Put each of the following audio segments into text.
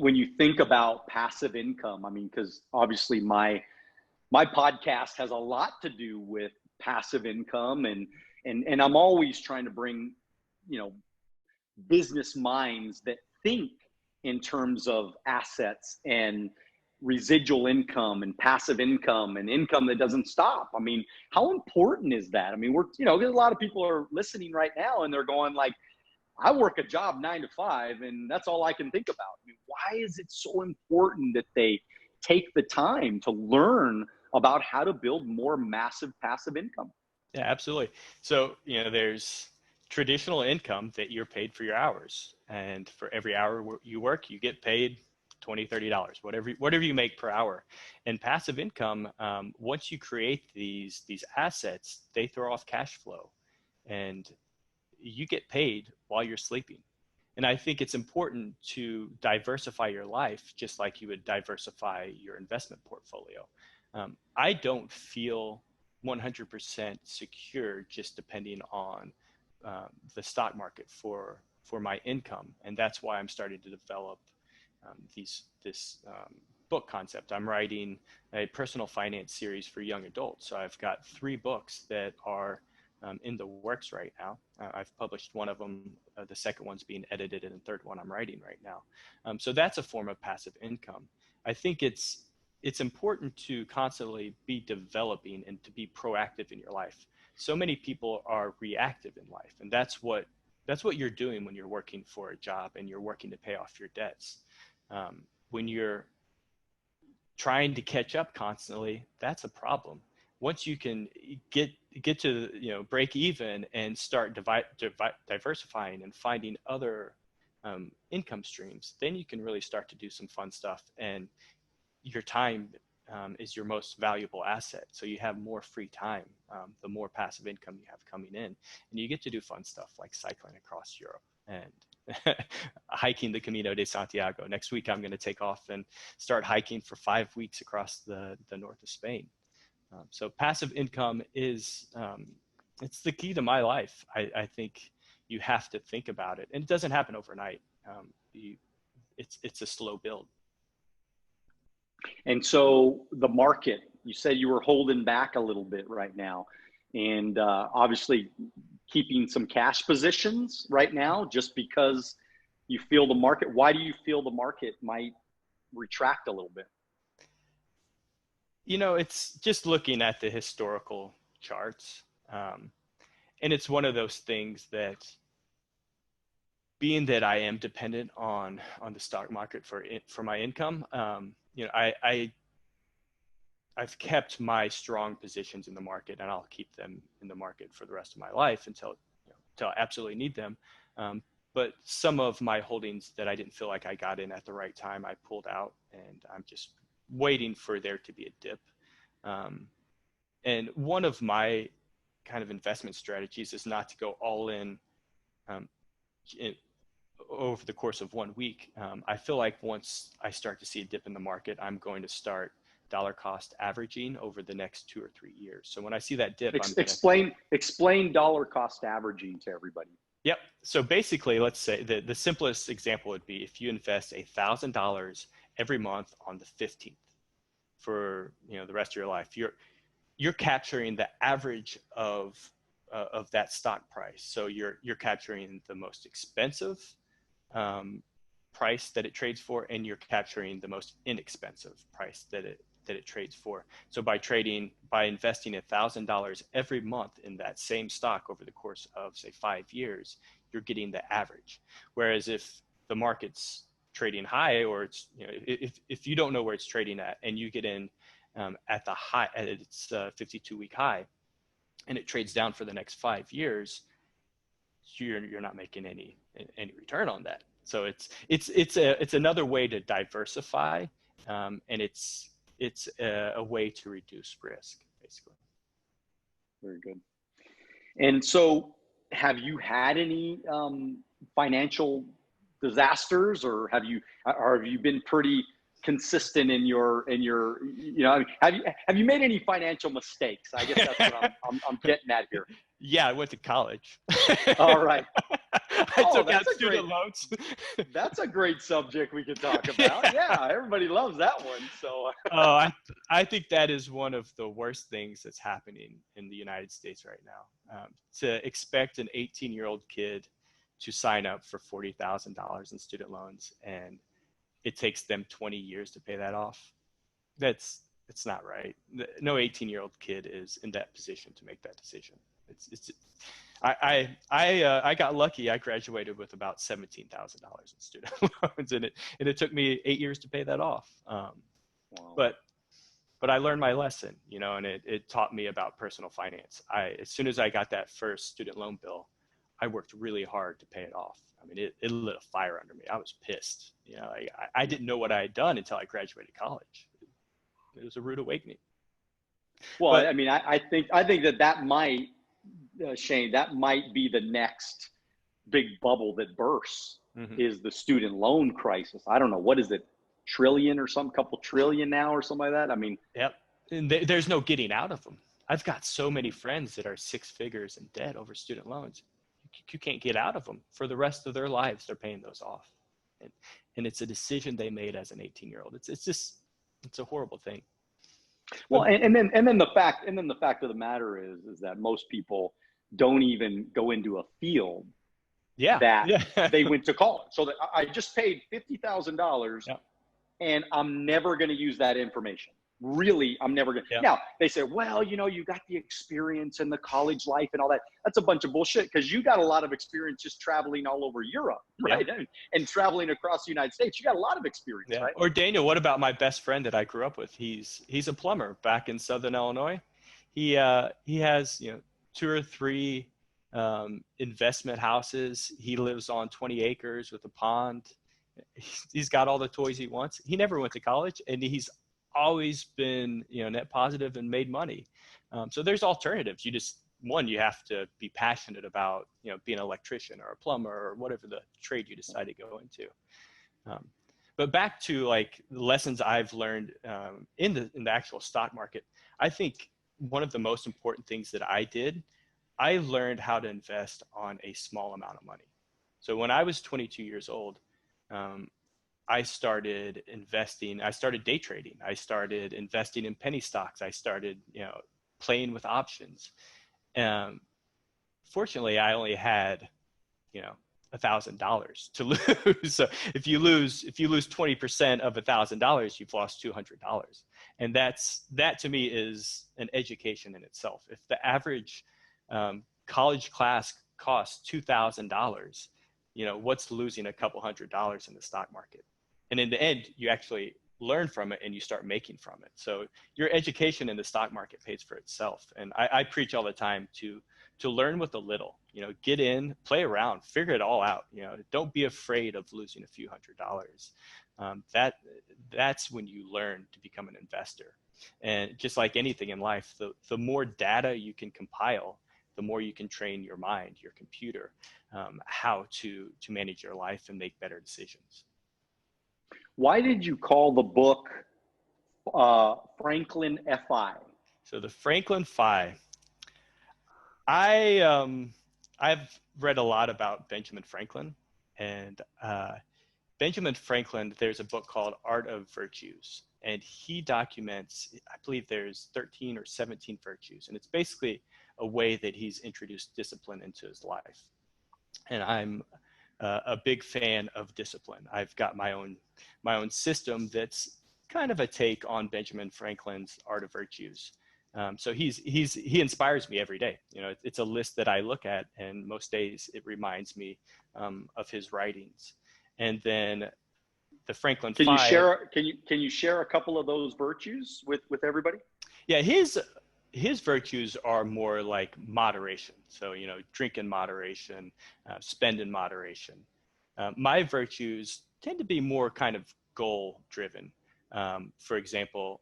when you think about passive income, I mean, because obviously my podcast has a lot to do with passive income, and I'm always trying to bring, you know, business minds that think in terms of assets and residual income and passive income and income that doesn't stop. I mean, how important is that? I mean, you know, a lot of people are listening right now and they're going like, I work a job 9 to 5 and that's all I can think about. I mean, why is it so important that they take the time to learn about how to build more massive passive income? Yeah, absolutely. So, you know, there's traditional income that you're paid for your hours, and for every hour you work, you get paid $20, $30, whatever you make per hour. And passive income, once you create these assets, they throw off cash flow, and you get paid while you're sleeping. And I think it's important to diversify your life, just like you would diversify your investment portfolio. I don't feel 100% secure just depending on the stock market for my income, and that's why I'm starting to develop this book concept. I'm writing a personal finance series for young adults, so I've got 3 books that are in the works right now. I've published one of them. The second one's being edited, and the third one I'm writing right now. So that's a form of passive income. I think it's important to constantly be developing and to be proactive in your life. So many people are reactive in life, and that's what you're doing when you're working for a job and you're working to pay off your debts. When you're trying to catch up constantly, that's a problem. Once you can get to, you know, break even and start diversifying and finding other income streams, then you can really start to do some fun stuff, and your time is your most valuable asset. So you have more free time, the more passive income you have coming in, and you get to do fun stuff like cycling across Europe and hiking the Camino de Santiago. Next week, I'm going to take off and start hiking for 5 weeks across the north of Spain. So passive income is, it's the key to my life. I think you have to think about it, and it doesn't happen overnight. It's a slow build. And so the market, you said you were holding back a little bit right now, and obviously keeping some cash positions right now just because you feel the market. Why do you feel the market might retract a little bit? You know, it's just looking at the historical charts. And it's one of those things that, being that I am dependent on the stock market for my income, you know, I've kept my strong positions in the market, and I'll keep them in the market for the rest of my life until I absolutely need them. But some of my holdings that I didn't feel like I got in at the right time, I pulled out, and I'm just waiting for there to be a dip. And one of my kind of investment strategies is not to go all in, over the course of 1 week. I feel like once I start to see a dip in the market, I'm going to start dollar cost averaging over the next 2 or 3 years. So when I see that dip, explain dollar cost averaging to everybody. Yep. So basically, let's say the simplest example would be if you invest $1,000 every month on the 15th for, you know, the rest of your life, you're capturing the average of that stock price. So you're capturing the most expensive price that it trades for, and you're capturing the most inexpensive price that it trades for. So by investing $1,000 every month in that same stock over the course of, say, 5 years, you're getting the average. Whereas if the market's trading high, or it's, you know, if you don't know where it's trading at and you get in at the high, at its 52-week high, and it trades down for the next 5 years, you're not making any return on that. So it's another way to diversify, and it's a way to reduce risk, basically. Very good. And so, have you had any financial disasters, or have you been pretty consistent in your you know, have you made any financial mistakes? I guess that's what I'm getting at here. Yeah, I went to college. All right. I Oh, took out that's a student great, loans. that's a great subject we could talk about. Yeah, everybody loves that one. So, Oh, I think that is one of the worst things that's happening in the United States right now. To expect an 18-year-old kid to sign up for $40,000 in student loans, and it takes them 20 years to pay that off. It's not right. No 18-year-old kid is in that position to make that decision. It's I got lucky. I graduated with about $17,000 in student loans, and it took me 8 years to pay that off. wow. But I learned my lesson, and it taught me about personal finance. As soon as I got that first student loan bill, I worked really hard to pay it off. I mean, it lit a fire under me. I was pissed. I didn't know what I had done until I graduated college. It was a rude awakening. Well, But I mean, I think that might, Shane, that might be the next big bubble that bursts, is the student loan crisis. I don't know, what is it, trillion or some couple trillion now or something like that? I mean, yep, and there's no getting out of them. I've got so many friends that are six figures in debt over student loans. You can't get out of them. For the rest of their lives, they're paying those off. And it's a decision they made as an 18-year-old. It's a horrible thing. well, and then the fact of the matter is that most people don't even go into a field that they went to college. So that I just paid $50,000, and I'm never going to use that information. Really, I'm never going to. Now, they say, well, you got the experience and the college life and all that. That's a bunch of bullshit, because you got a lot of experience just traveling all over Europe, right? And traveling across the United States. You got a lot of experience, right? Or Daniel, what about my best friend that I grew up with? He's a plumber back in Southern Illinois. He has, 2 or 3 investment houses. He lives on 20 acres with a pond. He's got all the toys he wants. He never went to college, and he's always been, net positive and made money. So there's alternatives. You have to be passionate about, being an electrician or a plumber or whatever the trade you decide to go into. But back to like the lessons I've learned in the actual stock market, I think one of the most important things that I did, I learned how to invest on a small amount of money. So when I was 22 years old, I started investing. I started day trading. I started investing in penny stocks. I started, playing with options. Fortunately, I only had, $1,000 to lose. So if you lose 20% of $1,000, you've lost $200. And that to me is an education in itself. If the average college class costs $2,000, what's losing a couple $100 in the stock market? And in the end, you actually learn from it and you start making from it. So your education in the stock market pays for itself. And I preach all the time to learn with a little, get in, play around, figure it all out. Don't be afraid of losing a few $100s. That's when you learn to become an investor. And just like anything in life, the more data you can compile, the more you can train your mind, your computer, how to manage your life and make better decisions. Why did you call the book Franklin FI? So the Franklin FI, I've read a lot about Benjamin Franklin, and Benjamin Franklin, there's a book called Art of Virtues, and he documents, I believe there's 13 or 17 virtues, and it's basically a way that he's introduced discipline into his life. And I'm a big fan of discipline. I've got my own system that's kind of a take on Benjamin Franklin's Art of Virtues. So he inspires me every day. It's a list that I look at, and most days it reminds me of his writings. And then the Franklin Can Five. Can you share a couple of those virtues with everybody? Yeah, his virtues are more like moderation. So, drink in moderation, spend in moderation. My virtues tend to be more kind of goal driven. For example,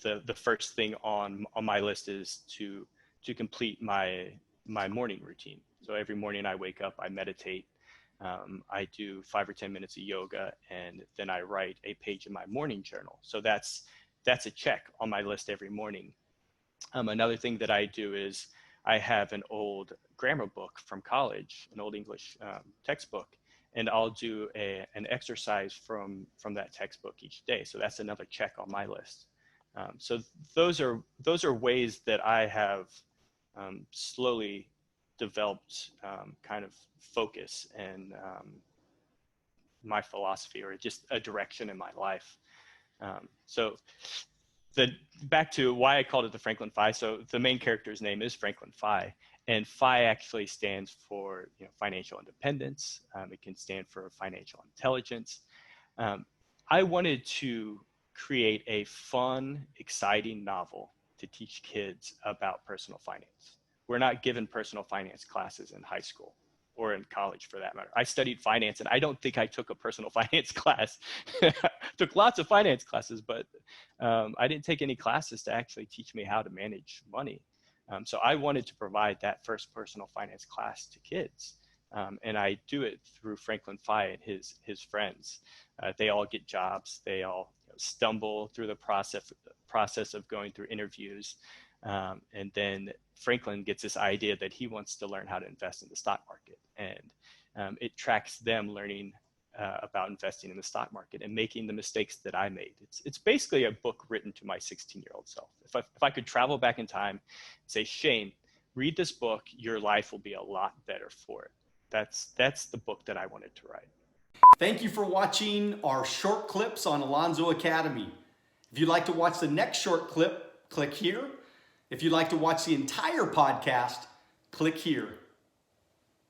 the first thing on my list is to complete my morning routine. So every morning I wake up, I meditate, I do 5 or 10 minutes of yoga, and then I write a page in my morning journal. So that's a check on my list every morning. Another thing that I do is I have an old grammar book from college, an old English textbook, and I'll do an exercise from that textbook each day. So that's another check on my list. So those are ways that I have slowly developed kind of focus and my philosophy, or just a direction in my life. So back to why I called it the Franklin Phi. So the main character's name is Franklin Phi, and Phi actually stands for financial independence. It can stand for financial intelligence. I wanted to create a fun, exciting novel to teach kids about personal finance. We're not given personal finance classes in high school or in college for that matter. I studied finance, and I don't think I took a personal finance class. Took lots of finance classes, but I didn't take any classes to actually teach me how to manage money. So I wanted to provide that first personal finance class to kids. And I do it through Franklin Phi and his friends. They all get jobs. They all stumble through the process of going through interviews. And then Franklin gets this idea that he wants to learn how to invest in the stock market. And it tracks them learning about investing in the stock market and making the mistakes that I made. It's basically a book written to my 16-year-old self. If I could travel back in time and say, Shane, read this book, your life will be a lot better for it. That's the book that I wanted to write. Thank you for watching our short clips on Alonzo Academy. If you'd like to watch the next short clip, click here. If you'd like to watch the entire podcast, click here.